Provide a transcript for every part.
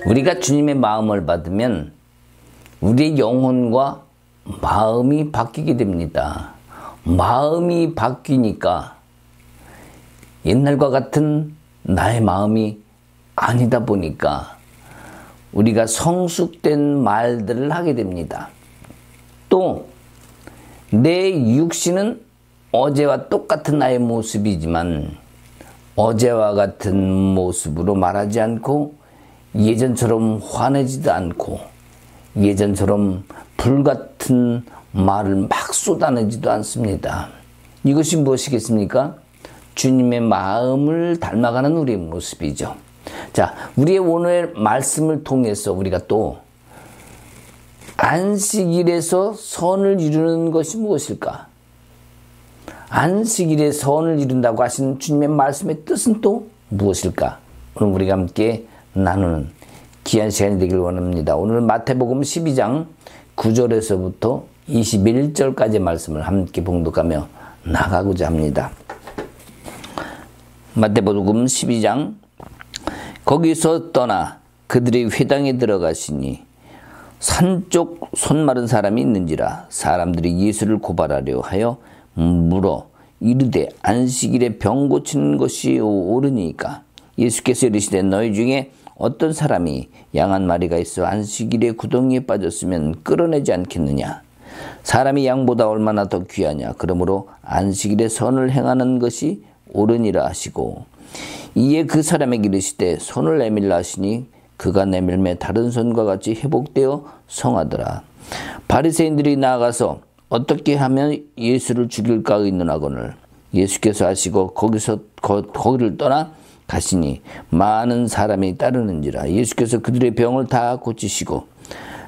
우리가 주님의 마음을 받으면 우리의 영혼과 마음이 바뀌게 됩니다. 마음이 바뀌니까 옛날과 같은 나의 마음이 아니다 보니까 우리가 성숙된 말들을 하게 됩니다. 또 내 육신은 어제와 똑같은 나의 모습이지만 어제와 같은 모습으로 말하지 않고 예전처럼 화내지도 않고 예전처럼 불같은 말을 막 쏟아내지도 않습니다. 이것이 무엇이겠습니까? 주님의 마음을 닮아가는 우리의 모습이죠. 자, 우리의 오늘 말씀을 통해서 우리가 또 안식일에서 선을 이루는 것이 무엇일까? 안식일에 선을 이룬다고 하시는 주님의 말씀의 뜻은 또 무엇일까? 오늘 우리가 함께 나누는 귀한 시간이 되길 원합니다. 오늘은 마태복음 12장 9절에서부터 21절까지의 말씀을 함께 봉독하며 나가고자 합니다. 마태복음 12장 거기서 떠나 그들의 회당에 들어가시니 산쪽 손 마른 사람이 있는지라 사람들이 예수를 고발하려 하여 물어 이르되 안식일에 병 고치는 것이 옳으니까 예수께서 이르시되 너희 중에 어떤 사람이 양 한 마리가 있어 안식일에 구덩이에 빠졌으면 끌어내지 않겠느냐. 사람이 양보다 얼마나 더 귀하냐. 그러므로 안식일에 선을 행하는 것이 옳으니라 하시고 이에 그 사람에게 이르시되 손을 내밀라 하시니 그가 내밀매 다른 손과 같이 회복되어 성하더라. 바리새인들이 나아가서 어떻게 하면 예수를 죽일까 의논하거늘 예수께서 하시고 거기를 떠나 가시니 많은 사람이 따르는지라. 예수께서 그들의 병을 다 고치시고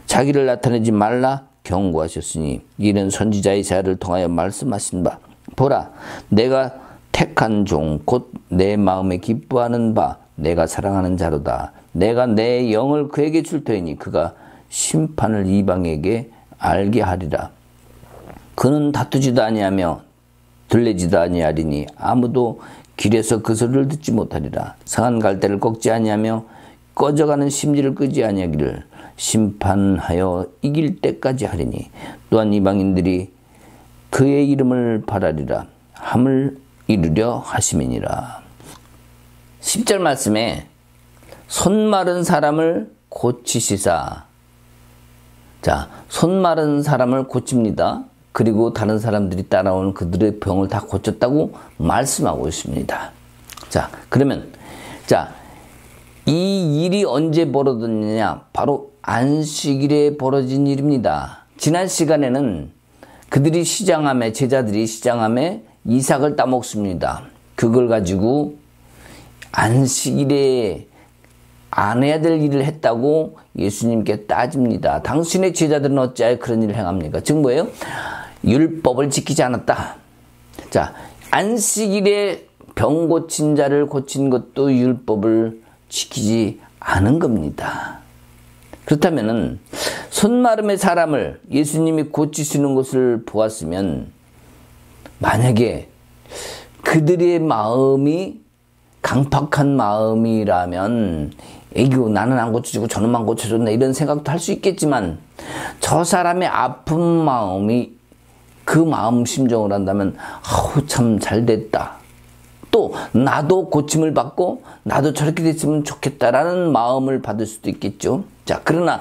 자기를 나타내지 말라 경고하셨으니 이는 선지자 이사야를 통하여 말씀하신 바 보라 내가 택한 종 곧 내 마음에 기뻐하는 바 내가 사랑하는 자로다. 내가 내 영을 그에게 줄 터이니 그가 심판을 이방에게 알게 하리라. 그는 다투지도 아니하며 들레지도 아니하리니 아무도 길에서 그 소리를 듣지 못하리라. 상한 갈대를 꺾지 아니하며 꺼져가는 심지를 끄지 아니하기를 심판하여 이길 때까지 하리니 또한 이방인들이 그의 이름을 바라리라 함을 이루려 하심이니라. 10절 말씀에 손 마른 사람을 고치시사. 자, 손 마른 사람을 고칩니다. 그리고 다른 사람들이 따라온 그들의 병을 다 고쳤다고 말씀하고 있습니다. 자, 그러면 이 일이 언제 벌어졌느냐? 바로 안식일에 벌어진 일입니다. 지난 시간에는 그들이 제자들이 시장함에 이삭을 따먹습니다. 그걸 가지고 안식일에 안 해야 될 일을 했다고 예수님께 따집니다. 당신의 제자들은 어찌하여 그런 일을 행합니까? 즉 뭐예요? 율법을 지키지 않았다. 자, 안식일에 병 고친 자를 고친 것도 율법을 지키지 않은 겁니다. 그렇다면은 손마름의 사람을 예수님이 고치시는 것을 보았으면 만약에 그들의 마음이 강팍한 마음이라면 에이구 나는 안 고쳐주고 저놈만 고쳐줬네 이런 생각도 할 수 있겠지만 저 사람의 아픈 마음이 그 마음 심정을 한다면 아우 참 잘됐다. 또 나도 고침을 받고 나도 저렇게 됐으면 좋겠다라는 마음을 받을 수도 있겠죠. 자, 그러나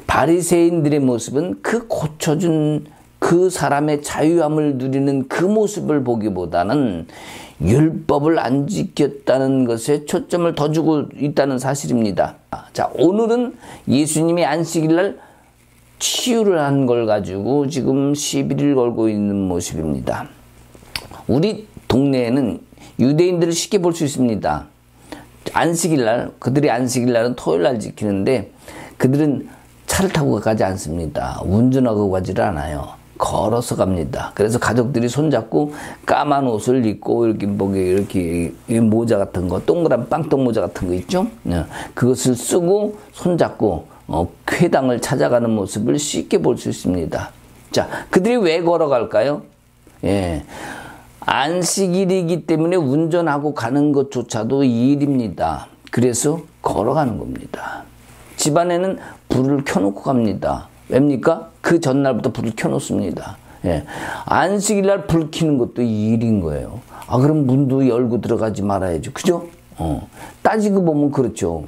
바리새인들의 모습은 그 고쳐준 그 사람의 자유함을 누리는 그 모습을 보기보다는 율법을 안 지켰다는 것에 초점을 더 주고 있다는 사실입니다. 자, 오늘은 예수님이 안식일날 치유를 한 걸 가지고 지금 시비를 걸고 있는 모습입니다. 우리 동네에는 유대인들을 쉽게 볼 수 있습니다. 안식일날, 그들이 안식일날은 토요일날 지키는데 그들은 차를 타고 가지 않습니다. 운전하고 가지를 않아요. 걸어서 갑니다. 그래서 가족들이 손잡고 까만 옷을 입고 이렇게 모자 같은 거, 동그란 빵떡 모자 같은 거 있죠? 그것을 쓰고 손잡고 회당을 찾아가는 모습을 쉽게 볼 수 있습니다. 자, 그들이 왜 걸어갈까요? 예. 안식일이기 때문에 운전하고 가는 것조차도 일입니다. 그래서 걸어가는 겁니다. 집안에는 불을 켜놓고 갑니다. 왜입니까? 그 전날부터 불을 켜놓습니다. 예. 안식일날 불 켜는 것도 일인 거예요. 그럼 문도 열고 들어가지 말아야죠. 그죠? 따지고 보면 그렇죠.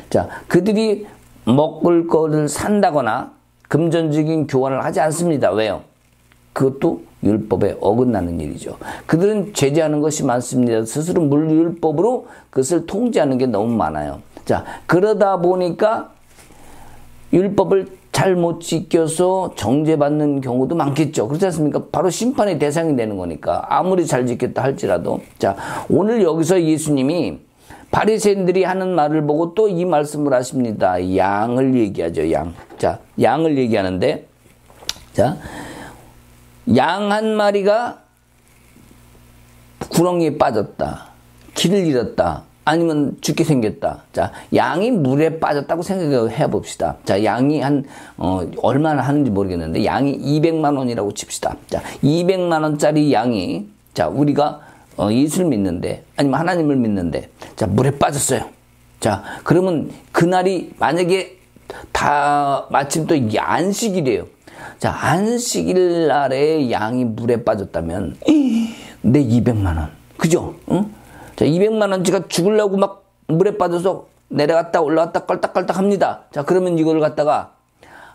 자, 그들이 먹을 거를 산다거나 금전적인 교환을 하지 않습니다. 왜요? 그것도 율법에 어긋나는 일이죠. 그들은 제재하는 것이 많습니다. 스스로 물율법으로 그것을 통제하는 게 너무 많아요. 자, 그러다 보니까 율법을 잘못 지켜서 정죄받는 경우도 많겠죠. 그렇지 않습니까? 바로 심판의 대상이 되는 거니까. 아무리 잘 지켰다 할지라도. 자, 오늘 여기서 예수님이 바리새인들이 하는 말을 보고 또 이 말씀을 하십니다. 양을 얘기하죠. 양. 자, 양을 얘기하는데, 자, 양 한 마리가 구렁이에 빠졌다. 길을 잃었다. 아니면 죽게 생겼다. 자, 양이 물에 빠졌다고 생각해 봅시다. 자, 양이 얼마나 하는지 모르겠는데, 양이 200만 원이라고 칩시다. 자, 200만 원짜리 양이, 자, 우리가 예수를 믿는데, 아니면 하나님을 믿는데, 자, 물에 빠졌어요. 자, 그러면 그날이 만약에 마침 또 안식일이에요. 자, 안식일 날에 양이 물에 빠졌다면, 내 200만 원. 그죠? 응? 자, 200만 원치가 죽으려고 막 물에 빠져서 내려갔다 올라갔다 깔딱깔딱 합니다. 자, 그러면 이걸 갖다가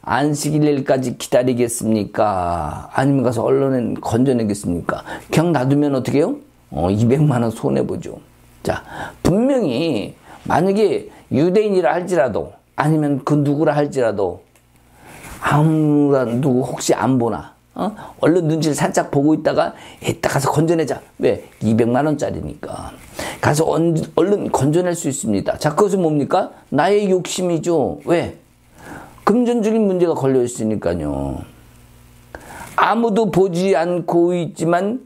안식일까지 기다리겠습니까? 아니면 가서 언론에 건져내겠습니까? 그냥 놔두면 어떻게 해요? 200만 원 손해보죠. 자, 분명히 만약에 유대인이라 할지라도 아니면 그 누구라 할지라도 누구 혹시 안 보나? 얼른 눈치를 살짝 보고 있다가 이따 가서 건져내자. 왜? 200만 원짜리니까. 가서 얼른 건져낼 수 있습니다. 자, 그것은 뭡니까? 나의 욕심이죠. 왜? 금전적인 문제가 걸려 있으니까요. 아무도 보지 않고 있지만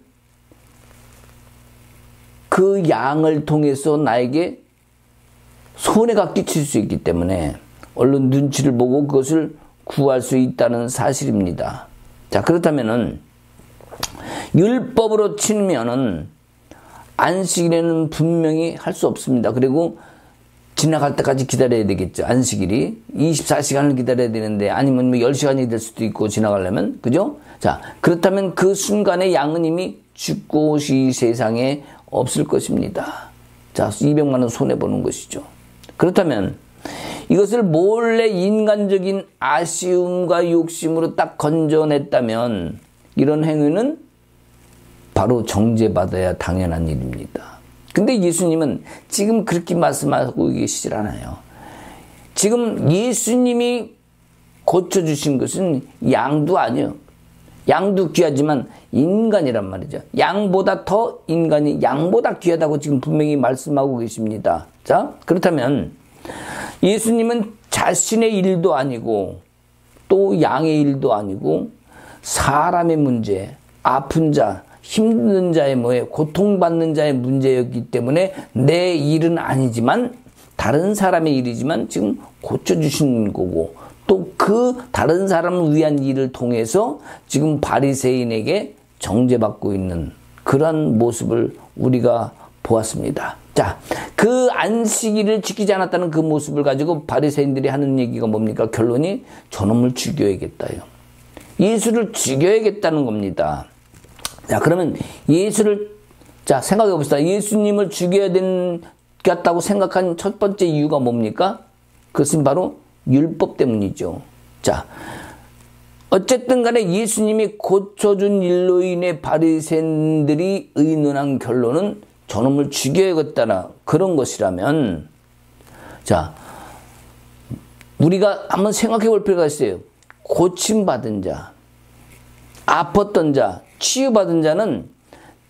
그 양을 통해서 나에게 손해가 끼칠 수 있기 때문에 얼른 눈치를 보고 그것을 구할 수 있다는 사실입니다. 자, 그렇다면은 율법으로 치면은 안식일에는 분명히 할 수 없습니다. 그리고 지나갈 때까지 기다려야 되겠죠. 안식일이 24시간을 기다려야 되는데 아니면 10시간이 될 수도 있고 지나가려면, 그죠? 자, 그렇다면 그 순간에 양은 이미 죽고 이 세상에 없을 것입니다. 자, 200만 원 손해보는 것이죠. 그렇다면 이것을 몰래 인간적인 아쉬움과 욕심으로 딱 건져냈다면 이런 행위는 바로 정죄받아야 당연한 일입니다. 근데 예수님은 지금 그렇게 말씀하고 계시질 않아요. 지금 예수님이 고쳐주신 것은 양도 아니에요. 양도 귀하지만 인간이란 말이죠. 양보다 더 인간이 양보다 귀하다고 지금 분명히 말씀하고 계십니다. 자, 그렇다면 예수님은 자신의 일도 아니고 또 양의 일도 아니고 사람의 문제, 아픈 자, 힘든 자의 고통받는 자의 문제였기 때문에 내 일은 아니지만 다른 사람의 일이지만 지금 고쳐주신 거고 또 그 다른 사람을 위한 일을 통해서 지금 바리새인에게 정죄받고 있는 그런 모습을 우리가 보았습니다. 자, 그 안식일을 지키지 않았다는 그 모습을 가지고 바리새인들이 하는 얘기가 뭡니까? 결론이 저놈을 죽여야겠다요. 예수를 죽여야겠다는 겁니다. 자, 그러면 자, 생각해 봅시다. 예수님을 죽여야 되겠다고 생각한 첫 번째 이유가 뭡니까? 그것은 바로 율법 때문이죠. 자, 어쨌든 간에 예수님이 고쳐준 일로 인해 바리새인들이 의논한 결론은 저놈을 죽여야겠다나 그런 것이라면, 자, 우리가 한번 생각해 볼 필요가 있어요. 고침받은 자, 아팠던 자, 치유받은 자는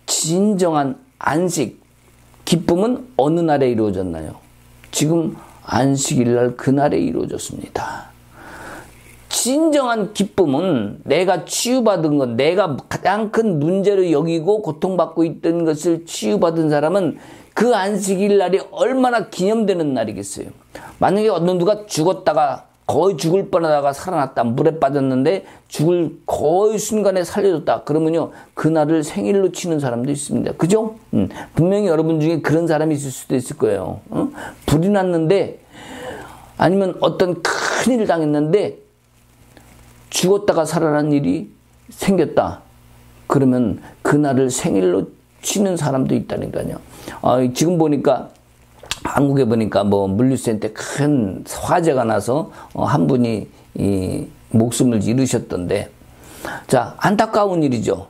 진정한 안식, 기쁨은 어느 날에 이루어졌나요? 지금 안식일날 그날에 이루어졌습니다. 진정한 기쁨은 내가 치유받은 것, 내가 가장 큰 문제로 여기고 고통받고 있던 것을 치유받은 사람은 그 안식일 날이 얼마나 기념되는 날이겠어요. 만약에 어떤 누가 죽었다가 거의 죽을 뻔하다가 살아났다. 물에 빠졌는데 죽을 거의 순간에 살려줬다. 그러면요, 그날을 생일로 치는 사람도 있습니다. 그죠? 분명히 여러분 중에 그런 사람이 있을 수도 있을 거예요. 불이 났는데 아니면 어떤 큰일을 당했는데 죽었다가 살아난 일이 생겼다. 그러면 그날을 생일로 치는 사람도 있다니까요. 지금 보니까 한국에 보니까 뭐 물류센터에 큰 화재가 나서 한 분이 이 목숨을 잃으셨던데, 자, 안타까운 일이죠.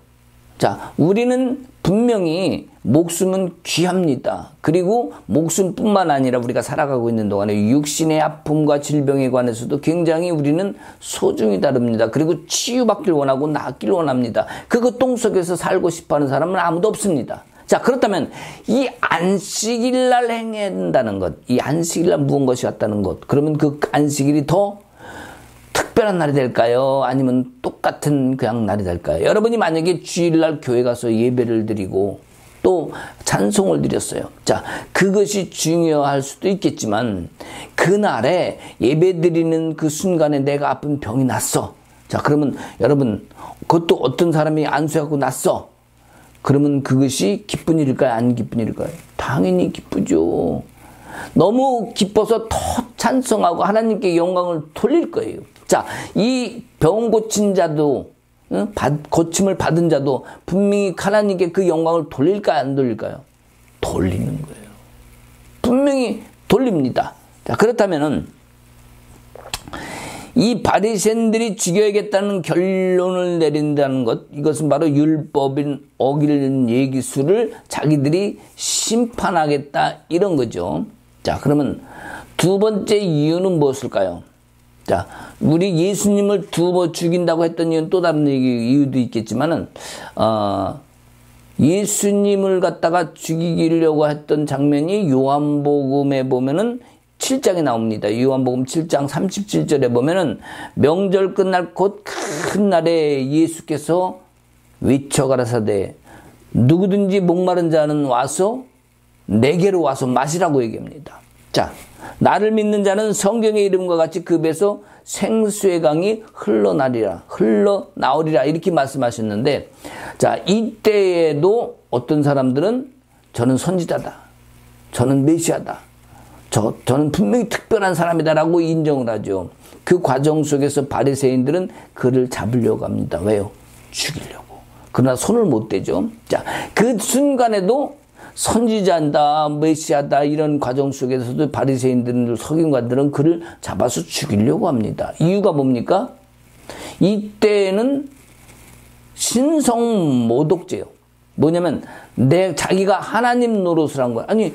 자, 우리는 분명히 목숨은 귀합니다. 그리고 목숨뿐만 아니라 우리가 살아가고 있는 동안에 육신의 아픔과 질병에 관해서도 굉장히 우리는 소중히 다룹니다. 그리고 치유받길 원하고 낫길 원합니다. 그거 똥 속에서 살고 싶어하는 사람은 아무도 없습니다. 자, 그렇다면 이 안식일날 행해야 된다는 것, 이 안식일날 무언것이 왔다는 것, 그러면 그 안식일이 더 특별한 날이 될까요? 아니면 똑같은 그냥 날이 될까요? 여러분이 만약에 주일날 교회 가서 예배를 드리고 또 찬송을 드렸어요. 자, 그것이 중요할 수도 있겠지만 그날에 예배 드리는 그 순간에 내가 아픈 병이 났어. 자, 그러면 여러분, 그것도 어떤 사람이 안수하고 났어. 그러면 그것이 기쁜 일일까요? 안 기쁜 일일까요? 당연히 기쁘죠. 너무 기뻐서 더 찬송하고 하나님께 영광을 돌릴 거예요. 자, 이 병 고친 자도, 고침을 받은 자도 분명히 하나님께 그 영광을 돌릴까요? 안 돌릴까요? 돌리는 거예요. 분명히 돌립니다. 자, 그렇다면은 이 바리새인들이 죽여야겠다는 결론을 내린다는 것, 이것은 바로 율법인 어기는 예기수를 자기들이 심판하겠다 이런 거죠. 자, 그러면 두 번째 이유는 무엇일까요? 자, 우리 예수님을 두 번 죽인다고 했던 이유는 또 다른 이유도 있겠지만은, 예수님을 갖다가 죽이려고 했던 장면이 요한복음에 보면은 7장에 나옵니다. 요한복음 7장 37절에 보면은 명절 끝날 곧 큰 날에 예수께서 외쳐 가라사대 누구든지 목마른 자는 와서 내게로 와서 마시라고 얘기합니다. 자, 나를 믿는 자는 성경의 이름과 같이 그 배에서 생수의 강이 흘러나오리라 이렇게 말씀하셨는데, 자, 이때에도 어떤 사람들은 저는 선지자다, 저는 메시아다, 저는 분명히 특별한 사람이다라고 인정을 하죠. 그 과정 속에서 바리새인들은 그를 잡으려고 합니다. 왜요? 죽이려고. 그러나 손을 못 대죠. 자, 그 순간에도 선지자다, 메시아다 이런 과정 속에서도 바리새인들, 서기관들은 그를 잡아서 죽이려고 합니다. 이유가 뭡니까? 이때는 신성모독죄요. 뭐냐면 자기가 하나님 노릇을 한 거야. 아니,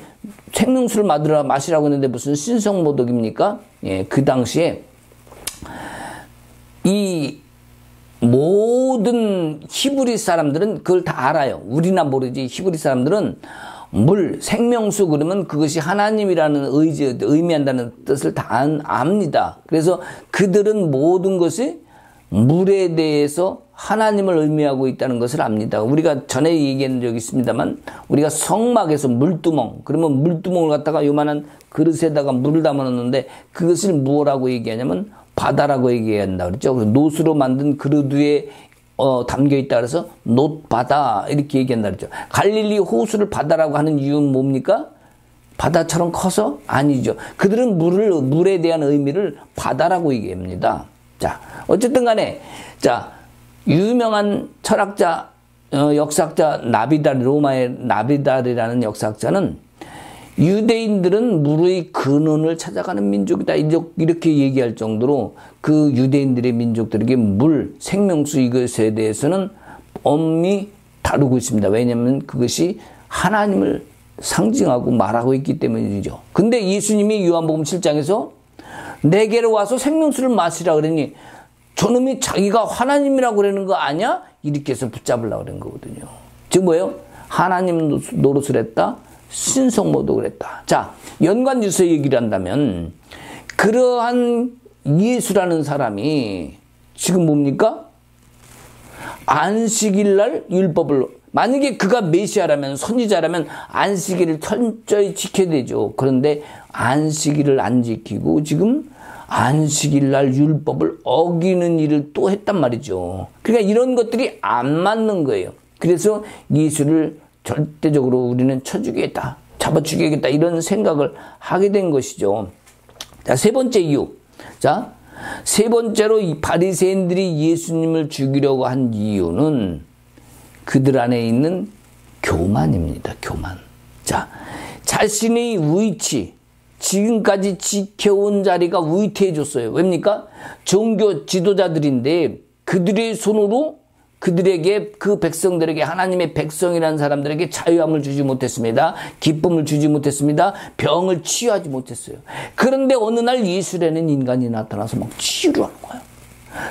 생명수를 마시라고 했는데 무슨 신성모독입니까? 예, 그 당시에 이 모든 히브리 사람들은 그걸 다 알아요. 우리나 모르지. 히브리 사람들은 생명수 그러면 그것이 하나님이라는 의미한다는 뜻을 다 압니다. 그래서 그들은 모든 것이 물에 대해서 하나님을 의미하고 있다는 것을 압니다. 우리가 전에 얘기한 적이 있습니다만, 우리가 성막에서 물두멍, 그러면 물두멍을 갖다가 요만한 그릇에다가 물을 담아놓는데 그것을 뭐라고 얘기하냐면 바다라고 얘기한다 그랬죠. 노수로 만든 그릇 위에 담겨있다 그래서 놋바다 이렇게 얘기한다 그랬죠. 갈릴리 호수를 바다라고 하는 이유는 뭡니까? 바다처럼 커서? 아니죠. 그들은 물에 대한 의미를 바다라고 얘기합니다. 자, 어쨌든 간에, 자, 유명한 철학자, 역사학자 로마의 나비달이라는 역사학자는 유대인들은 물의 근원을 찾아가는 민족이다 이렇게 얘기할 정도로 그 유대인들의 민족들에게 생명수 이것에 대해서는 엄히 다루고 있습니다. 왜냐하면 그것이 하나님을 상징하고 말하고 있기 때문이죠. 근데 예수님이 요한복음 7장에서 내게로 와서 생명수를 마시라 그러니 저놈이 자기가 하나님이라고 그러는 거 아니야? 이렇게 해서 붙잡으려고 그런 거거든요. 즉 뭐예요? 하나님 노릇을 했다. 신성모독을 했다. 자, 연관지어서 얘기를 한다면 그러한 예수라는 사람이 지금 뭡니까? 안식일날 율법을, 만약에 그가 메시아라면, 선지자라면 안식일을 철저히 지켜야 되죠. 그런데 안식일을 안 지키고 지금 안식일날 율법을 어기는 일을 또 했단 말이죠. 그러니까 이런 것들이 안 맞는 거예요. 그래서 예수를 절대적으로 우리는 쳐 죽이겠다, 잡아 죽이겠다 이런 생각을 하게 된 것이죠. 자, 세 번째 이유. 자, 세 번째로 이 바리새인들이 예수님을 죽이려고 한 이유는 그들 안에 있는 교만입니다. 교만. 자, 자신의 위치, 지금까지 지켜온 자리가 위태해졌어요. 왜입니까? 종교 지도자들인데 그들의 손으로 그들에게, 그 백성들에게, 하나님의 백성이라는 사람들에게 자유함을 주지 못했습니다. 기쁨을 주지 못했습니다. 병을 치유하지 못했어요. 그런데 어느 날 예수라는 인간이 나타나서 막 치유를 하는 거예요.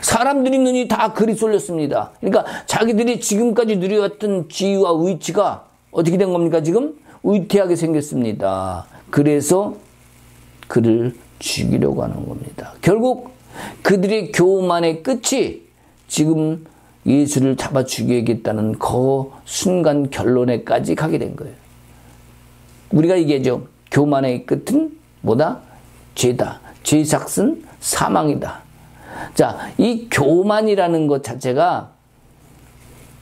사람들이 눈이 다 그리 쏠렸습니다. 그러니까 자기들이 지금까지 누려왔던 지위와 위치가 어떻게 된 겁니까? 지금 위태하게 생겼습니다. 그래서 그를 죽이려고 하는 겁니다. 결국 그들의 교만의 끝이 지금 예수를 잡아 죽여야겠다는 그 순간 결론에까지 가게 된 거예요. 우리가 얘기하죠. 교만의 끝은 뭐다? 죄다. 죄의 삭은 사망이다. 자, 이 교만이라는 것 자체가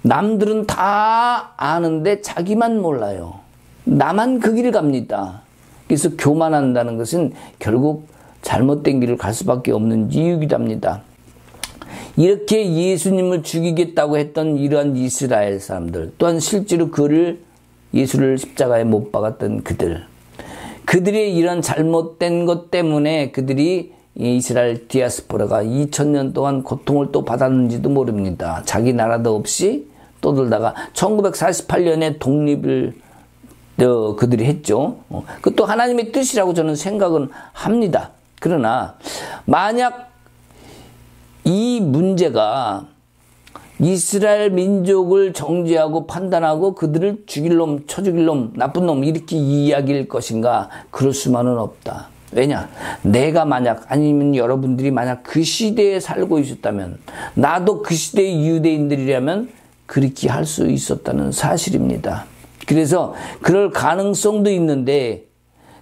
남들은 다 아는데 자기만 몰라요. 나만 그 길을 갑니다. 그래서 교만한다는 것은 결국 잘못된 길을 갈 수밖에 없는 이유이기도 합니다. 이렇게 예수님을 죽이겠다고 했던 이러한 이스라엘 사람들, 또한 실제로 예수를 십자가에 못 박았던 그들의 이런 잘못된 것 때문에 그들이 이스라엘 디아스포라가 2000년 동안 고통을 또 받았는지도 모릅니다. 자기 나라도 없이 떠돌다가 1948년에 독립을 그들이 했죠. 그것도 하나님의 뜻이라고 저는 생각은 합니다. 그러나 만약 이 문제가 이스라엘 민족을 정죄하고 판단하고 그들을 죽일 놈, 쳐 죽일 놈, 나쁜 놈 이렇게 이야기일 것인가? 그럴 수만은 없다. 왜냐? 내가 만약, 아니면 여러분들이 만약 그 시대에 살고 있었다면, 나도 그 시대의 유대인들이라면 그렇게 할 수 있었다는 사실입니다. 그래서 그럴 가능성도 있는데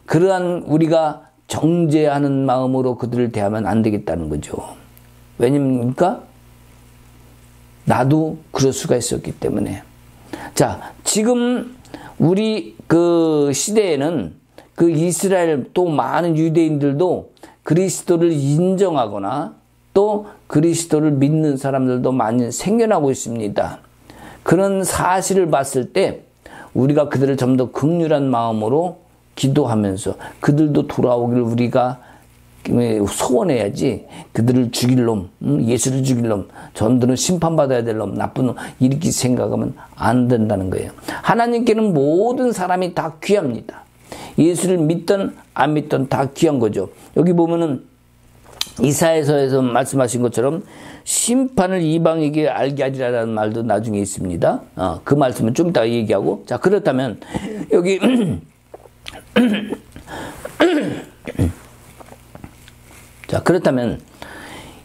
그러한 우리가 정죄하는 마음으로 그들을 대하면 안 되겠다는 거죠. 왜냐입니까? 나도 그럴 수가 있었기 때문에. 자, 지금 우리 그 시대에는 그 이스라엘 또 많은 유대인들도 그리스도를 인정하거나 또 그리스도를 믿는 사람들도 많이 생겨나고 있습니다. 그런 사실을 봤을 때 우리가 그들을 좀 더 긍휼한 마음으로 기도하면서 그들도 돌아오기를 우리가 소원해야지, 그들을 죽일 놈, 예수를 죽일 놈, 전들은 심판받아야 될 놈, 나쁜 놈 이렇게 생각하면 안 된다는 거예요. 하나님께는 모든 사람이 다 귀합니다. 예수를 믿든 안 믿든 다 귀한 거죠. 여기 보면은 이사야서에서 말씀하신 것처럼 심판을 이방에게 알게 하리라는 말도 나중에 있습니다. 그 말씀은 좀 이따가 얘기하고. 자, 그렇다면 여기 자, 그렇다면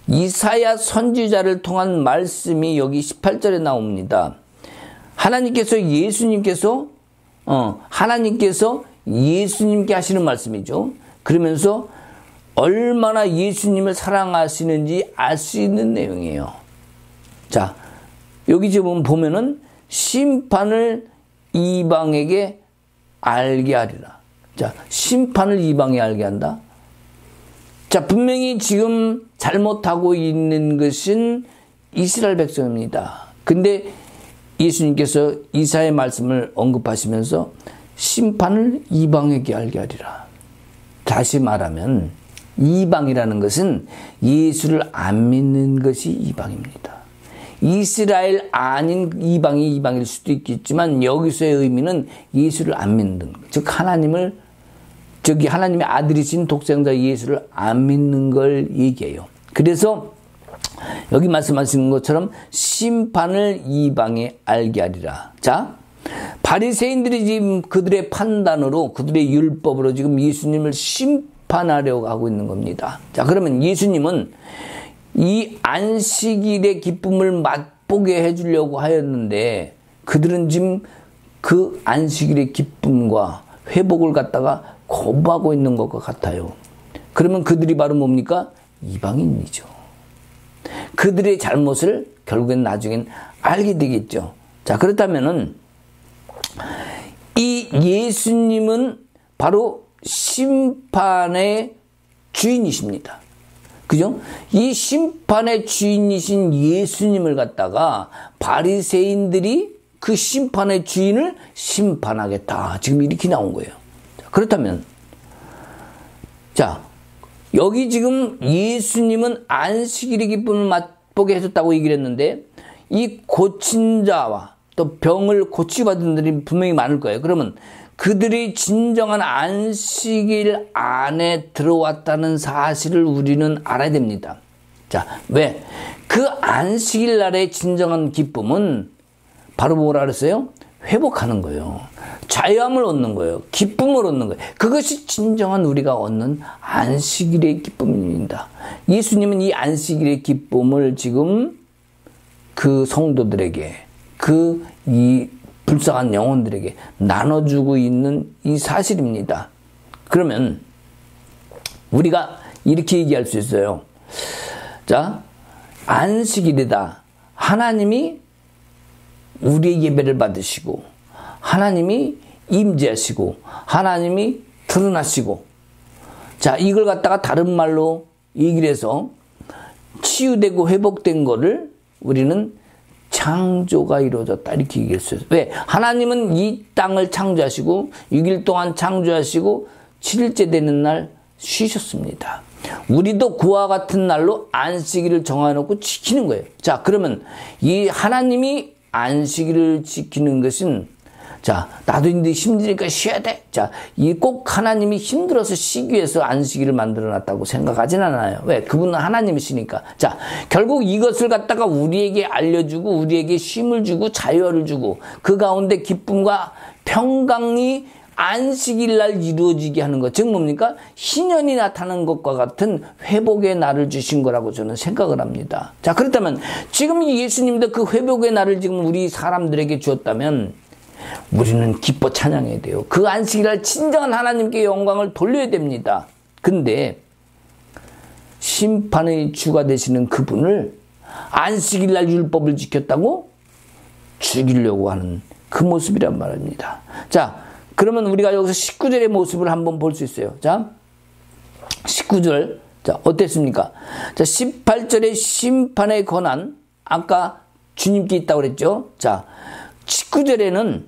이사야 선지자를 통한 말씀이 여기 18절에 나옵니다. 하나님께서 예수님께 하시는 말씀이죠. 그러면서 얼마나 예수님을 사랑하시는지 알 수 있는 내용이에요. 자, 여기 지금 보면은 심판을 이방에게 알게 하리라. 자, 심판을 이방에 알게 한다. 자, 분명히 지금 잘못하고 있는 것은 이스라엘 백성입니다. 근데 예수님께서 이사야의 말씀을 언급하시면서 심판을 이방에게 알게 하리라. 다시 말하면 이방이라는 것은 예수를 안 믿는 것이 이방입니다. 이스라엘 아닌 이방이 이방일 수도 있겠지만 여기서의 의미는 예수를 안 믿는 것, 즉 하나님의 아들이신 독생자 예수를 안 믿는 걸 얘기해요. 그래서 여기 말씀하신 것처럼 심판을 이방에 알게 하리라. 자, 바리새인들이 지금 그들의 판단으로, 그들의 율법으로 지금 예수님을 심판하려고 하고 있는 겁니다. 자, 그러면 예수님은 이 안식일의 기쁨을 맛보게 해주려고 하였는데 그들은 지금 그 안식일의 기쁨과 회복을 갖다가 거부하고 있는 것과 같아요. 그러면 그들이 바로 뭡니까? 이방인이죠. 그들의 잘못을 결국엔 나중엔 알게 되겠죠. 자, 그렇다면은 이 예수님은 바로 심판의 주인이십니다. 그죠? 이 심판의 주인이신 예수님을 갖다가 바리새인들이 그 심판의 주인을 심판하겠다. 지금 이렇게 나온 거예요. 그렇다면, 자, 여기 지금 예수님은 안식일의 기쁨을 맛보게 해줬다고 얘기를 했는데, 이 고친 자와 또 병을 고치받은 분들이 분명히 많을 거예요. 그러면 그들이 진정한 안식일 안에 들어왔다는 사실을 우리는 알아야 됩니다. 자, 왜? 그 안식일 날의 진정한 기쁨은 바로 뭐라 그랬어요? 회복하는 거예요. 자유함을 얻는 거예요. 기쁨을 얻는 거예요. 그것이 진정한 우리가 얻는 안식일의 기쁨입니다. 예수님은 이 안식일의 기쁨을 지금 그 성도들에게, 이 불쌍한 영혼들에게 나눠주고 있는 이 사실입니다. 그러면 우리가 이렇게 얘기할 수 있어요. 자, 안식일이다. 하나님이 우리의 예배를 받으시고, 하나님이 임재하시고, 하나님이 드러나시고, 자, 이걸 갖다가 다른 말로 얘기를 해서 치유되고 회복된 거를 우리는 창조가 이루어졌다. 이렇게 얘기할 수 있어요. 왜? 하나님은 이 땅을 창조하시고 6일 동안 창조하시고 7일째 되는 날 쉬셨습니다. 우리도 그와 같은 날로 안식일을 정해놓고 지키는 거예요. 자, 그러면 이 하나님이 안식일을 지키는 것은, 자, 나도 이제 힘드니까 쉬어야 돼. 자, 이 꼭 하나님이 힘들어서 쉬기 위해서 안식일을 만들어놨다고 생각하진 않아요. 왜? 그분은 하나님이시니까. 자, 결국 이것을 갖다가 우리에게 알려주고, 우리에게 쉼을 주고, 자유를 주고, 그 가운데 기쁨과 평강이 안식일 날 이루어지게 하는 것. 즉 뭡니까? 희년이 나타나는 것과 같은 회복의 날을 주신 거라고 저는 생각을 합니다. 자, 그렇다면 지금 예수님도 그 회복의 날을 지금 우리 사람들에게 주었다면 우리는 기뻐 찬양해야 돼요. 그 안식일날 진정한 하나님께 영광을 돌려야 됩니다. 근데 심판의 주가 되시는 그분을 안식일날 율법을 지켰다고 죽이려고 하는 그 모습이란 말입니다. 자, 그러면 우리가 여기서 19절의 모습을 한번 볼 수 있어요. 자, 19절. 자, 어땠습니까? 자, 18절의 심판의 권한. 아까 주님께 있다고 그랬죠? 자, 19절에는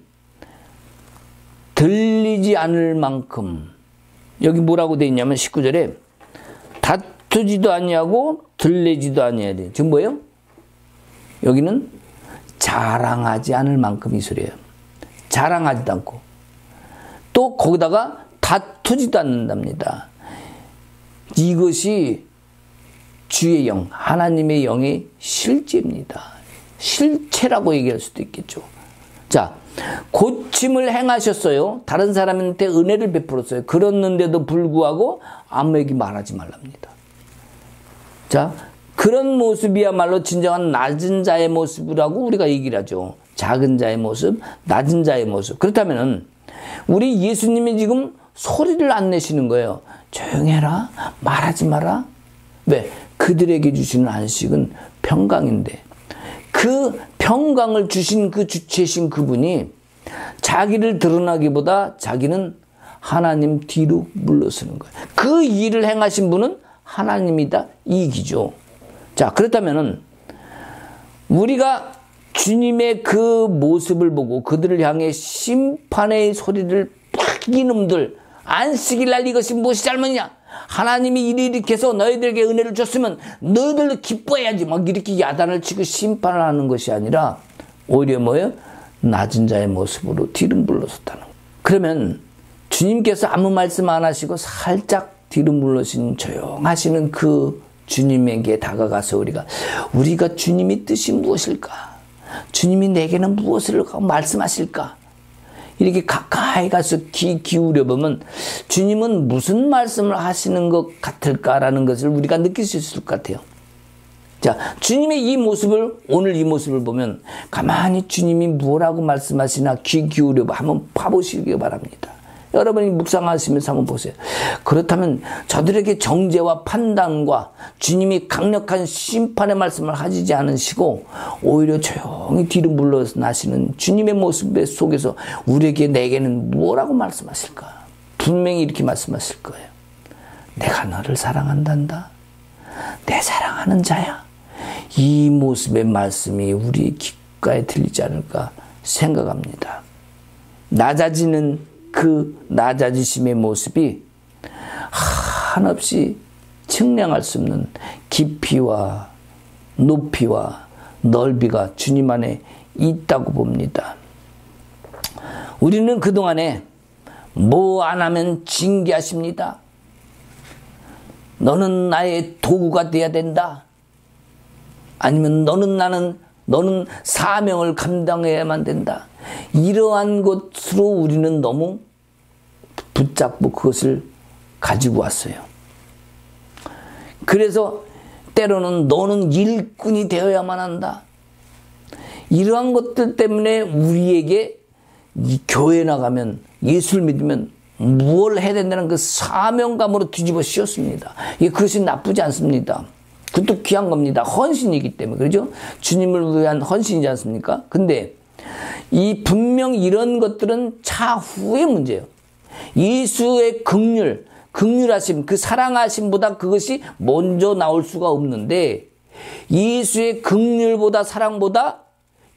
들리지 않을 만큼, 여기 뭐라고 되어 있냐면 19절에 다투지도 아니하고 들리지도 아니해야 돼요. 지금 뭐예요? 여기는 자랑하지 않을 만큼 이 소리예요. 자랑하지도 않고. 또 거기다가 다투지도 않는답니다. 이것이 주의 영, 하나님의 영의 실제입니다. 실체라고 얘기할 수도 있겠죠. 자, 고침을 행하셨어요. 다른 사람한테 은혜를 베풀었어요. 그랬는데도 불구하고 아무에게 말하지 말랍니다. 자, 그런 모습이야말로 진정한 낮은 자의 모습이라고 우리가 얘기를 하죠. 작은 자의 모습, 낮은 자의 모습. 그렇다면은 우리 예수님이 지금 소리를 안 내시는 거예요. 조용히 해라, 말하지 마라. 왜? 그들에게 주시는 안식은 평강인데, 그 평강을 주신 그 주체신 그분이 자기를 드러나기보다 자기는 하나님 뒤로 물러서는 거예요. 그 일을 행하신 분은 하나님이다, 이 얘기죠. 자, 그렇다면은 우리가 주님의 그 모습을 보고 그들을 향해 심판의 소리를 팍, 이놈들 안식일 날 이것이 무엇이 잘못이냐, 하나님이 이렇게 해서 너희들에게 은혜를 줬으면 너희들도 기뻐해야지, 막 이렇게 야단을 치고 심판을 하는 것이 아니라 오히려 뭐예요? 낮은 자의 모습으로 뒤를 물러섰다는 거예요. 그러면 주님께서 아무 말씀 안 하시고 살짝 뒤로 물러신 조용하시는 그 주님에게 다가가서 우리가 주님의 뜻이 무엇일까? 주님이 내게는 무엇을 말씀하실까? 이렇게 가까이 가서 귀 기울여보면 주님은 무슨 말씀을 하시는 것 같을까라는 것을 우리가 느낄 수 있을 것 같아요. 자, 주님의 이 모습을, 오늘 이 모습을 보면 가만히 주님이 뭐라고 말씀하시나 귀 기울여 한번 봐보시기 바랍니다. 여러분이 묵상하시면서 한번 보세요. 그렇다면 저들에게 정죄와 판단과 주님이 강력한 심판의 말씀을 하시지 않으시고 오히려 조용히 뒤로 물러나시는 주님의 모습 속에서 우리에게, 내게는 뭐라고 말씀하실까? 분명히 이렇게 말씀하실 거예요. 내가 너를 사랑한단다. 내 사랑하는 자야. 이 모습의 말씀이 우리 귓가에 들리지 않을까 생각합니다. 낮아지는 그 낮아지심의 모습이 한없이 측량할 수 없는 깊이와 높이와 넓이가 주님 안에 있다고 봅니다. 우리는 그동안에 뭐 안 하면 징계하십니다. 너는 나의 도구가 돼야 된다. 아니면 너는 사명을 감당해야만 된다. 이러한 것으로 우리는 너무 붙잡고 그것을 가지고 왔어요. 그래서 때로는 너는 일꾼이 되어야만 한다. 이러한 것들 때문에 우리에게 이 교회 나가면 예수를 믿으면 무엇을 해야 된다는 그 사명감으로 뒤집어 씌웠습니다. 그것이 나쁘지 않습니다. 그것도 귀한 겁니다. 헌신이기 때문에. 그렇죠? 주님을 위한 헌신이지 않습니까? 근데 분명 이런 것들은 차후의 문제예요. 예수의 긍휼하심, 그 사랑하심보다 그것이 먼저 나올 수가 없는데 예수의 긍휼보다 사랑보다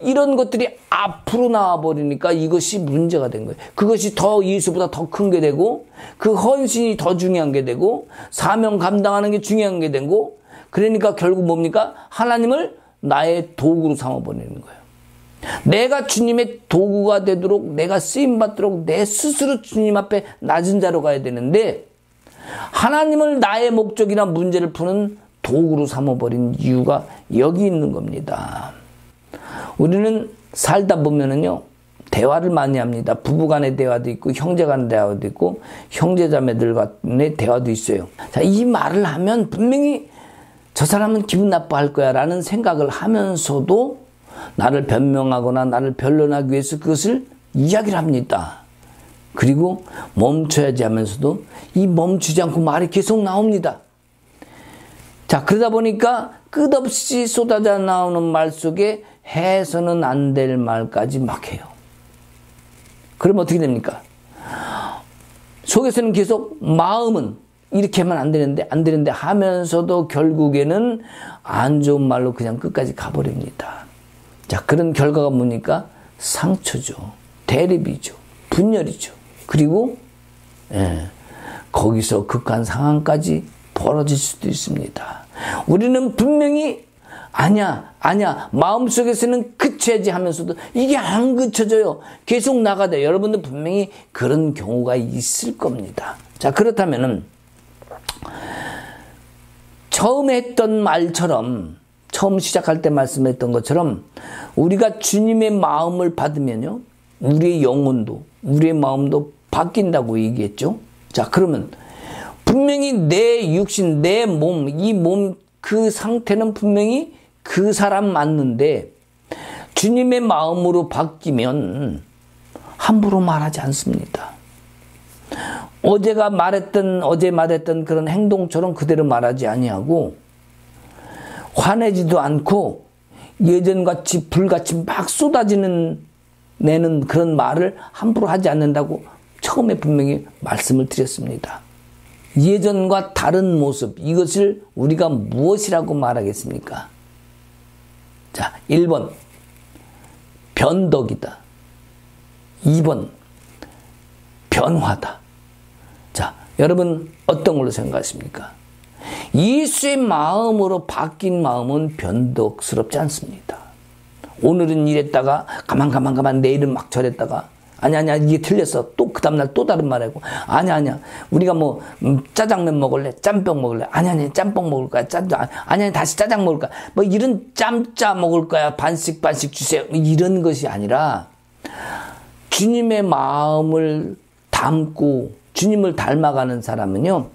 이런 것들이 앞으로 나와버리니까 이것이 문제가 된 거예요. 그것이 더 예수보다 더 큰 게 되고 그 헌신이 더 중요한 게 되고 사명 감당하는 게 중요한 게 되고 그러니까 결국 뭡니까? 하나님을 나의 도구로 삼아버리는 거예요. 내가 주님의 도구가 되도록 내가 쓰임받도록 내 스스로 주님 앞에 낮은 자로 가야 되는데 하나님을 나의 목적이나 문제를 푸는 도구로 삼아버린 이유가 여기 있는 겁니다. 우리는 살다 보면은요, 대화를 많이 합니다. 부부간의 대화도 있고, 형제간의 대화도 있고, 형제자매들 간의 대화도 있어요. 자, 이 말을 하면 분명히 저 사람은 기분 나빠할 거야 라는 생각을 하면서도 나를 변명하거나 나를 변론하기 위해서 그것을 이야기를 합니다. 그리고 멈춰야지 하면서도 이 멈추지 않고 말이 계속 나옵니다. 자, 그러다 보니까 끝없이 쏟아져 나오는 말 속에 해서는 안 될 말까지 막 해요. 그러면 어떻게 됩니까? 속에서는 계속 마음은 이렇게 하면 안 되는데 하면서도 결국에는 안 좋은 말로 그냥 끝까지 가버립니다. 자, 그런 결과가 뭡니까? 상처죠. 대립이죠. 분열이죠. 그리고 거기서 극한 상황까지 벌어질 수도 있습니다. 우리는 분명히 아니야 마음속에서는 그쳐야지 하면서도 이게 안 그쳐져요. 계속 나가다. 여러분들 분명히 그런 경우가 있을 겁니다. 자, 그렇다면은 처음에 했던 말처럼 처음 시작할 때 말씀했던 것처럼 우리가 주님의 마음을 받으면요, 우리의 영혼도 우리의 마음도 바뀐다고 얘기했죠. 자, 그러면 분명히 내 육신, 내 몸, 이 몸 그 상태는 분명히 그 사람 맞는데 주님의 마음으로 바뀌면 함부로 말하지 않습니다. 어제 말했던 그런 행동처럼 그대로 말하지 아니하고 화내지도 않고 예전같이 불같이 막 내는 그런 말을 함부로 하지 않는다고 처음에 분명히 말씀을 드렸습니다. 예전과 다른 모습, 이것을 우리가 무엇이라고 말하겠습니까? 자, 1번 변덕이다. 2번 변화다. 자, 여러분 어떤 걸로 생각하십니까? 예수의 마음으로 바뀐 마음은 변덕스럽지 않습니다. 오늘은 이랬다가 가만 내일은 막 저랬다가 아니야 이게 틀렸어. 또 그 다음날 또 다른 말하고 아니야 우리가 뭐 짜장면 먹을래? 짬뽕 먹을래? 아니야 짬뽕 먹을 거야. 아니야 다시 짜장 먹을 거야. 뭐 이런 짬짜 먹을 거야. 반씩 주세요. 이런 것이 아니라 주님의 마음을 담고 주님을 닮아가는 사람은요,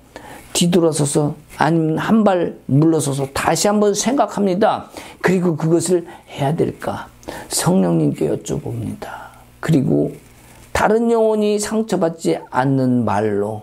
뒤돌아서서 아니면 한 발 물러서서 다시 한번 생각합니다. 그리고 그것을 해야 될까? 성령님께 여쭤봅니다. 그리고 다른 영혼이 상처받지 않는 말로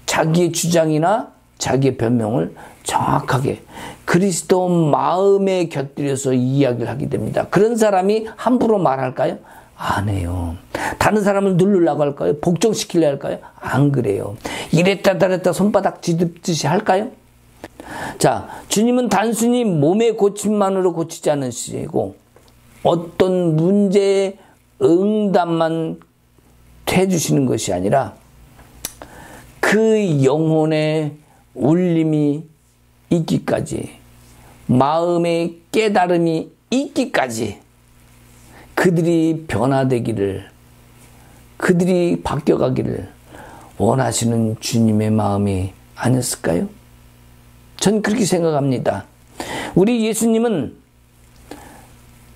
자기의 주장이나 자기의 변명을 정확하게 그리스도 마음에 곁들여서 이야기를 하게 됩니다. 그런 사람이 함부로 말할까요? 안 해요. 다른 사람을 누르려고 할까요? 복종시키려 할까요? 안 그래요. 이랬다 저랬다 손바닥 뒤집듯이 할까요? 자, 주님은 단순히 몸의 고침만으로 고치지 않으시고 어떤 문제에 응답만 해주시는 것이 아니라 그 영혼의 울림이 있기까지, 마음의 깨달음이 있기까지 그들이 변화되기를, 그들이 바뀌어가기를 원하시는 주님의 마음이 아니었을까요? 전 그렇게 생각합니다. 우리 예수님은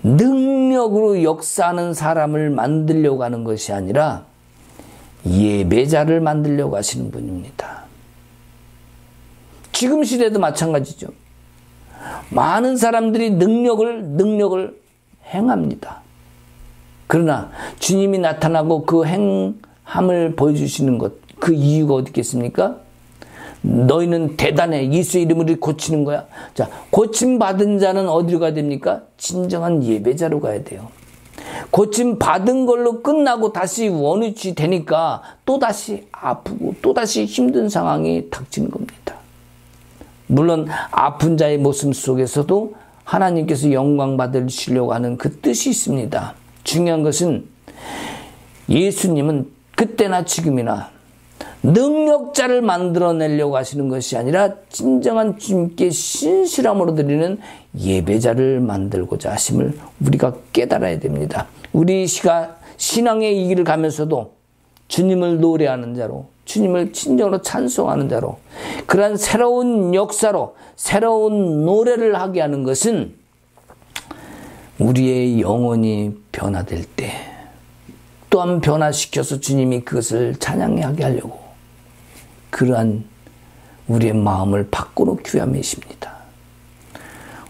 능력으로 역사하는 사람을 만들려고 하는 것이 아니라 예배자를 만들려고 하시는 분입니다. 지금 시대도 마찬가지죠. 많은 사람들이 능력을 행합니다. 그러나 주님이 나타나고 그 행함을 보여주시는 것, 그 이유가 어디 있겠습니까? 너희는 대단해. 예수의 이름으로 고치는 거야. 자, 고침받은 자는 어디로 가야 됩니까? 진정한 예배자로 가야 돼요. 고침받은 걸로 끝나고 다시 원위치 되니까 또다시 아프고 또다시 힘든 상황이 닥치는 겁니다. 물론 아픈 자의 모습 속에서도 하나님께서 영광 받으시려고 하는 그 뜻이 있습니다. 중요한 것은 예수님은 그때나 지금이나 능력자를 만들어내려고 하시는 것이 아니라 진정한 주님께 신실함으로 드리는 예배자를 만들고자 하심을 우리가 깨달아야 됩니다. 우리 신앙의 이 길을 가면서도 주님을 노래하는 자로, 주님을 진정으로 찬송하는 자로, 그러한 새로운 역사로 새로운 노래를 하게 하는 것은 우리의 영혼이 변화될 때 또한 변화시켜서 주님이 그것을 찬양하게 하려고 그러한 우리의 마음을 바꿔놓기 위함이십니다.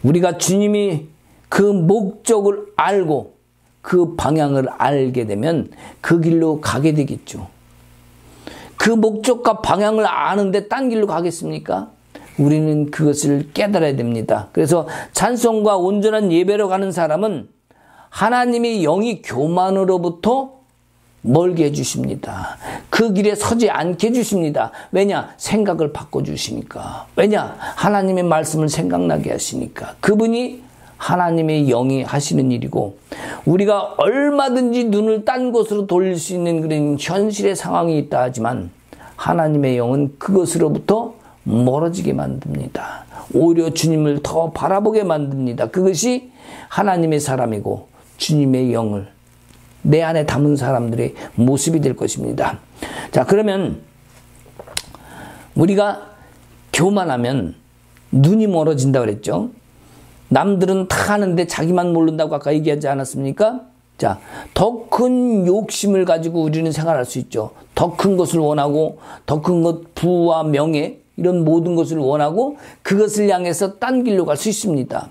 우리가 주님이 그 목적을 알고 그 방향을 알게 되면 그 길로 가게 되겠죠. 그 목적과 방향을 아는데 딴 길로 가겠습니까? 우리는 그것을 깨달아야 됩니다. 그래서 찬송과 온전한 예배로 가는 사람은 하나님의 영이 교만으로부터 멀게 해주십니다. 그 길에 서지 않게 해주십니다. 왜냐? 생각을 바꿔주시니까. 왜냐? 하나님의 말씀을 생각나게 하시니까. 그분이 하나님의 영이 하시는 일이고, 우리가 얼마든지 눈을 딴 곳으로 돌릴 수 있는 그런 현실의 상황이 있다 하지만 하나님의 영은 그것으로부터 멀어지게 만듭니다. 오히려 주님을 더 바라보게 만듭니다. 그것이 하나님의 사람이고 주님의 영을 내 안에 담은 사람들의 모습이 될 것입니다. 자, 그러면 우리가 교만하면 눈이 멀어진다고 그랬죠. 남들은 다 하는데 자기만 모른다고 아까 얘기하지 않았습니까? 자, 더 큰 욕심을 가지고 우리는 생활할 수 있죠. 더 큰 것을 원하고, 더 큰 것, 부와 명예, 이런 모든 것을 원하고 그것을 향해서 딴 길로 갈 수 있습니다.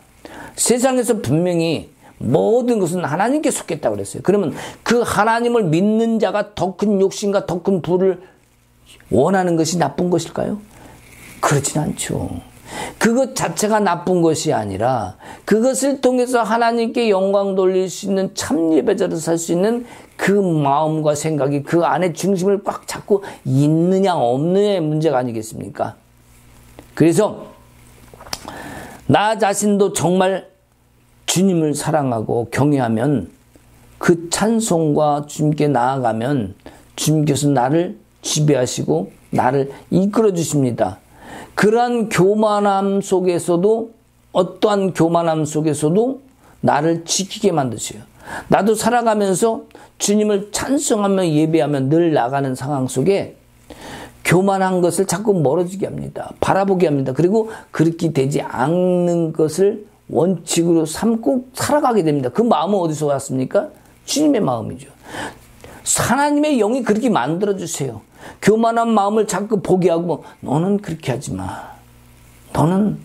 세상에서 분명히 모든 것은 하나님께 속했다고 그랬어요. 그러면 그 하나님을 믿는 자가 더 큰 욕심과 더 큰 부를 원하는 것이 나쁜 것일까요? 그렇진 않죠. 그것 자체가 나쁜 것이 아니라 그것을 통해서 하나님께 영광 돌릴 수 있는 참 예배자로 살 수 있는 그 마음과 생각이 그 안에 중심을 꽉 잡고 있느냐 없느냐의 문제가 아니겠습니까? 그래서 나 자신도 정말 주님을 사랑하고 경외하면 그 찬송과 주님께 나아가면 주님께서 나를 지배하시고 나를 이끌어 주십니다. 그러한 교만함 속에서도, 어떠한 교만함 속에서도 나를 지키게 만드세요. 나도 살아가면서 주님을 찬송하며 예배하며 늘 나가는 상황 속에 교만한 것을 자꾸 멀어지게 합니다. 바라보게 합니다. 그리고 그렇게 되지 않는 것을 원칙으로 삼고 살아가게 됩니다. 그 마음은 어디서 왔습니까? 주님의 마음이죠. 하나님의 영이 그렇게 만들어주세요. 교만한 마음을 자꾸 포기하고 너는 그렇게 하지 마. 너는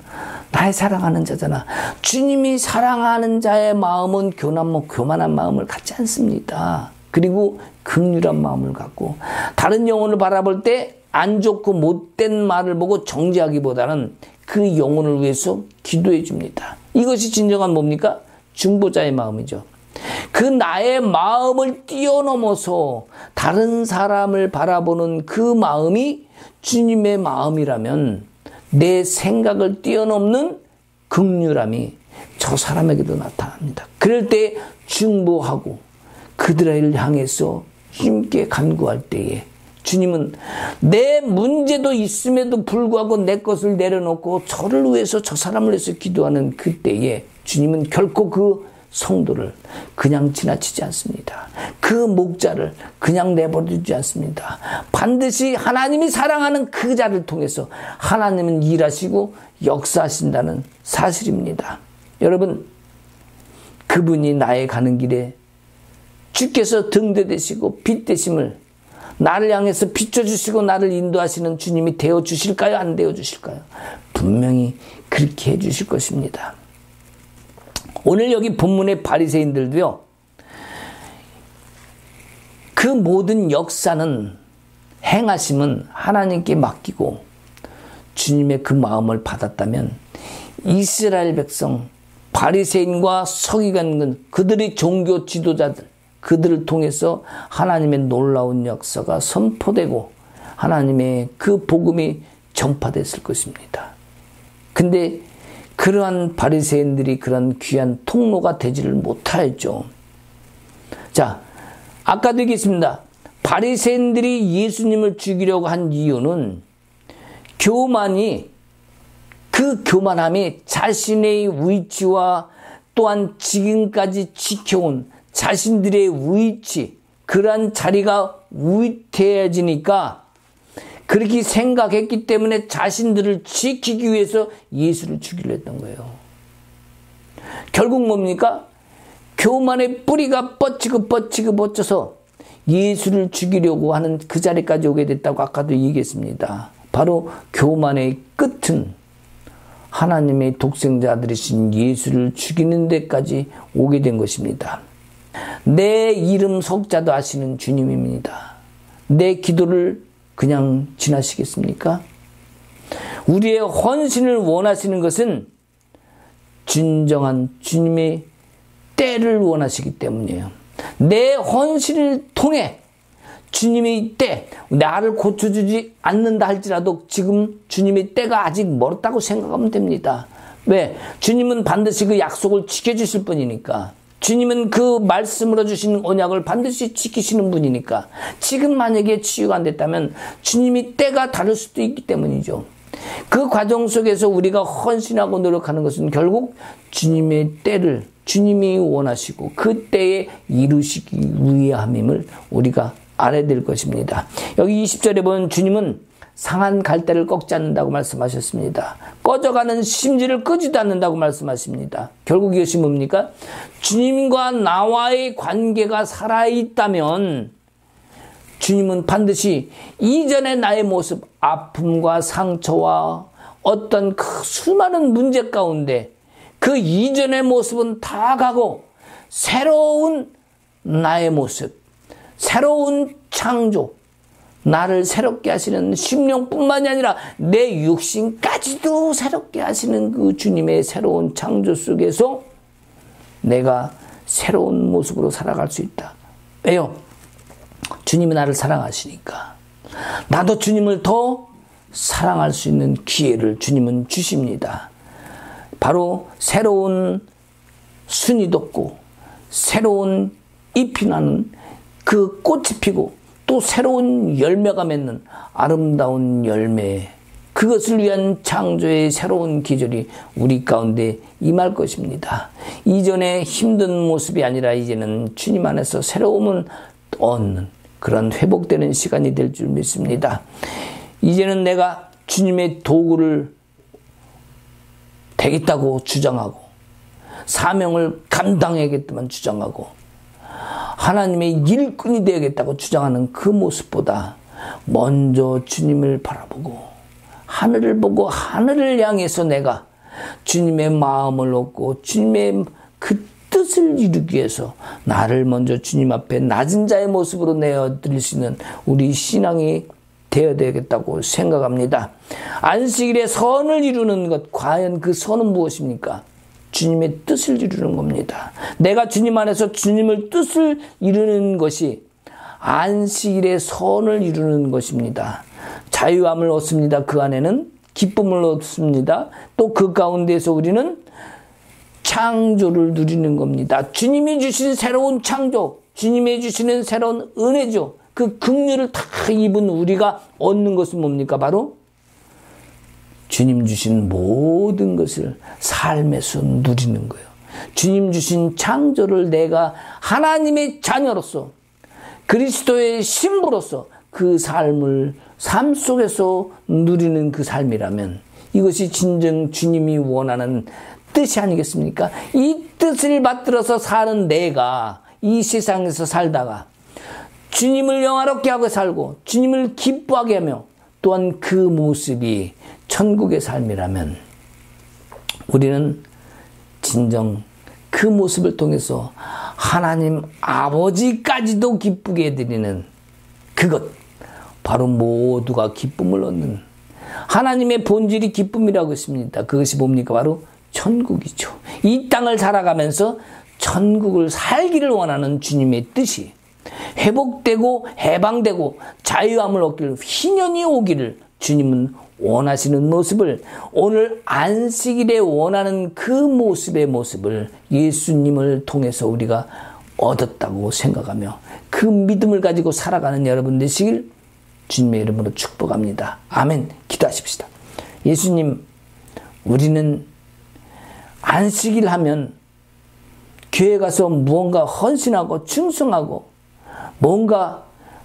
나의 사랑하는 자잖아. 주님이 사랑하는 자의 마음은 교만한 마음을 갖지 않습니다. 그리고 긍휼한 마음을 갖고 다른 영혼을 바라볼 때 안 좋고 못된 말을 보고 정죄하기보다는 그 영혼을 위해서 기도해 줍니다. 이것이 진정한 뭡니까? 중보자의 마음이죠. 그 나의 마음을 뛰어넘어서 다른 사람을 바라보는 그 마음이 주님의 마음이라면 내 생각을 뛰어넘는 긍휼함이 저 사람에게도 나타납니다. 그럴 때 중보하고 그들을 향해서 힘있게 간구할 때에 주님은 내 문제도 있음에도 불구하고 내 것을 내려놓고 저를 위해서 저 사람을 위해서 기도하는 그때에 주님은 결코 그 성도를 그냥 지나치지 않습니다. 그 목자를 그냥 내버려두지 않습니다. 반드시 하나님이 사랑하는 그 자를 통해서 하나님은 일하시고 역사하신다는 사실입니다. 여러분, 그분이 나의 가는 길에 주께서 등대 되시고 빛 되심을 나를 향해서 비춰주시고 나를 인도하시는 주님이 되어주실까요? 안 되어주실까요? 분명히 그렇게 해주실 것입니다. 오늘 여기 본문의 바리새인들도요, 그 모든 역사는, 행하심은 하나님께 맡기고 주님의 그 마음을 받았다면 이스라엘 백성, 바리새인과 서기관은 그들의 종교 지도자들, 그들을 통해서 하나님의 놀라운 역사가 선포되고 하나님의 그 복음이 전파됐을 것입니다. 근데 그러한 바리새인들이 그런 귀한 통로가 되지를 못하였죠. 자, 아까도 얘기했습니다. 바리새인들이 예수님을 죽이려고 한 이유는 교만이, 그 교만함이 자신의 위치와 또한 지금까지 지켜온 자신들의 위치, 그러한 자리가 위태해지니까 그렇게 생각했기 때문에 자신들을 지키기 위해서 예수를 죽이려 했던 거예요. 결국 뭡니까? 교만의 뿌리가 뻗쳐서 예수를 죽이려고 하는 그 자리까지 오게 됐다고 아까도 얘기했습니다. 바로 교만의 끝은 하나님의 독생자들이신 예수를 죽이는 데까지 오게 된 것입니다. 내 이름 석자도 아시는 주님입니다. 내 기도를 그냥 지나시겠습니까? 우리의 헌신을 원하시는 것은 진정한 주님의 때를 원하시기 때문이에요. 내 헌신을 통해 주님의 때, 나를 고쳐주지 않는다 할지라도 지금 주님의 때가 아직 멀었다고 생각하면 됩니다. 왜? 주님은 반드시 그 약속을 지켜주실 분이니까. 주님은 그 말씀으로 주신 언약을 반드시 지키시는 분이니까. 지금 만약에 치유가 안 됐다면 주님이 때가 다를 수도 있기 때문이죠. 그 과정 속에서 우리가 헌신하고 노력하는 것은 결국 주님의 때를 주님이 원하시고 그 때에 이루시기 위함임을 우리가 알아야 될 것입니다. 여기 20절에 보면 주님은 상한 갈대를 꺾지 않는다고 말씀하셨습니다. 꺼져가는 심지를 끄지도 않는다고 말씀하십니다. 결국 이것이 뭡니까? 주님과 나와의 관계가 살아있다면 주님은 반드시 이전의 나의 모습, 아픔과 상처와 어떤 그 수많은 문제 가운데 그 이전의 모습은 다 가고 새로운 나의 모습, 새로운 창조, 나를 새롭게 하시는 심령뿐만이 아니라 내 육신까지도 새롭게 하시는 그 주님의 새로운 창조 속에서 내가 새로운 모습으로 살아갈 수 있다. 왜요? 주님이 나를 사랑하시니까. 나도 주님을 더 사랑할 수 있는 기회를 주님은 주십니다. 바로 새로운 순이 돋고 새로운 잎이 나는 그 꽃이 피고 또 새로운 열매가 맺는 아름다운 열매, 그것을 위한 창조의 새로운 기절이 우리 가운데 임할 것입니다. 이전의 힘든 모습이 아니라 이제는 주님 안에서 새로움을 얻는 그런 회복되는 시간이 될 줄 믿습니다. 이제는 내가 주님의 도구를 되겠다고 주장하고 사명을 감당해야겠다만 주장하고 하나님의 일꾼이 되야겠다고 주장하는 그 모습보다 먼저 주님을 바라보고 하늘을 보고 하늘을 향해서 내가 주님의 마음을 얻고 주님의 그 뜻을 이루기 위해서 나를 먼저 주님 앞에 낮은 자의 모습으로 내어드릴 수 있는 우리 신앙이 되어야 되겠다고 생각합니다. 안식일에 선을 이루는 것, 과연 그 선은 무엇입니까? 주님의 뜻을 이루는 겁니다. 내가 주님 안에서 주님의 뜻을 이루는 것이 안식일의 선을 이루는 것입니다. 자유함을 얻습니다. 그 안에는 기쁨을 얻습니다. 또 그 가운데서 우리는 창조를 누리는 겁니다. 주님이 주신 새로운 창조, 주님이 주시는 새로운 은혜죠. 그 긍휼을 다 입은 우리가 얻는 것은 뭡니까? 바로 주님 주신 모든 것을 삶에서 누리는 거예요. 주님 주신 창조를 내가 하나님의 자녀로서 그리스도의 신부로서 그 삶을 삶 속에서 누리는 그 삶이라면 이것이 진정 주님이 원하는 뜻이 아니겠습니까? 이 뜻을 받들어서 사는 내가 이 세상에서 살다가 주님을 영화롭게 하고 살고 주님을 기뻐하게 하며 또한 그 모습이 천국의 삶이라면 우리는 진정 그 모습을 통해서 하나님 아버지까지도 기쁘게 해드리는 그것, 바로 모두가 기쁨을 얻는 하나님의 본질이 기쁨이라고 했습니다. 그것이 뭡니까? 바로 천국이죠. 이 땅을 살아가면서 천국을 살기를 원하는 주님의 뜻이 회복되고 해방되고 자유함을 얻기를 희년이 오기를 주님은 원하시는 모습을 오늘 안식일에 원하는 그 모습의 모습을 예수님을 통해서 우리가 얻었다고 생각하며 그 믿음을 가지고 살아가는 여러분 되시길 주님의 이름으로 축복합니다. 아멘. 기도하십시다. 예수님, 우리는 안식일 하면 교회 가서 무언가 헌신하고 충성하고 뭔가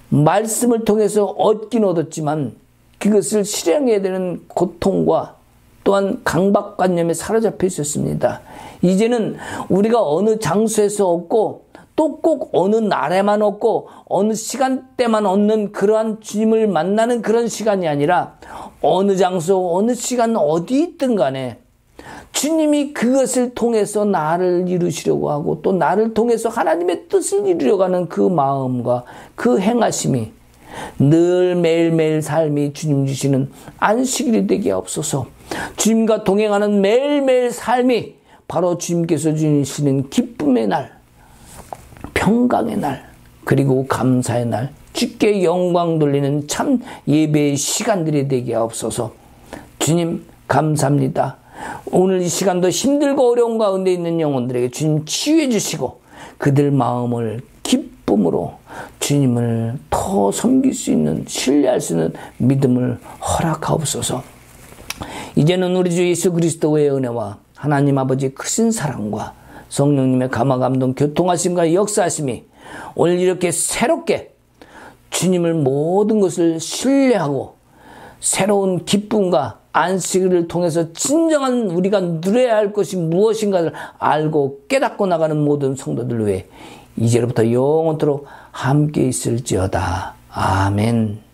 말씀을 통해서 얻긴 얻었지만 그것을 실행해야 되는 고통과 또한 강박관념에 사로잡혀 있었습니다. 이제는 우리가 어느 장소에서 얻고 또 꼭 어느 날에만 얻고 어느 시간대만 얻는 그러한 주님을 만나는 그런 시간이 아니라 어느 장소 어느 시간 어디 있든 간에 주님이 그것을 통해서 나를 이루시려고 하고 또 나를 통해서 하나님의 뜻을 이루려고 하는 그 마음과 그 행하심이 늘 매일매일 삶이 주님 주시는 안식일이 되게 없어서 주님과 동행하는 매일매일 삶이 바로 주님께서 주시는 기쁨의 날, 평강의 날, 그리고 감사의 날, 주께 영광 돌리는 참 예배의 시간들이 되게 없어서 주님 감사합니다. 오늘 이 시간도 힘들고 어려운 가운데 있는 영혼들에게 주님 치유해 주시고 그들 마음을 기쁨으로 주님을 더 섬길 수 있는, 신뢰할 수 있는 믿음을 허락하옵소서. 이제는 우리 주 예수 그리스도의 은혜와 하나님 아버지의 크신 사랑과 성령님의 감화감동 교통하심과 역사하심이 오늘 이렇게 새롭게 주님을 모든 것을 신뢰하고 새로운 기쁨과 안식일을 통해서 진정한 우리가 누려야 할 것이 무엇인가를 알고 깨닫고 나가는 모든 성도들 위해 이제로부터 영원토록 함께 있을지어다. 아멘.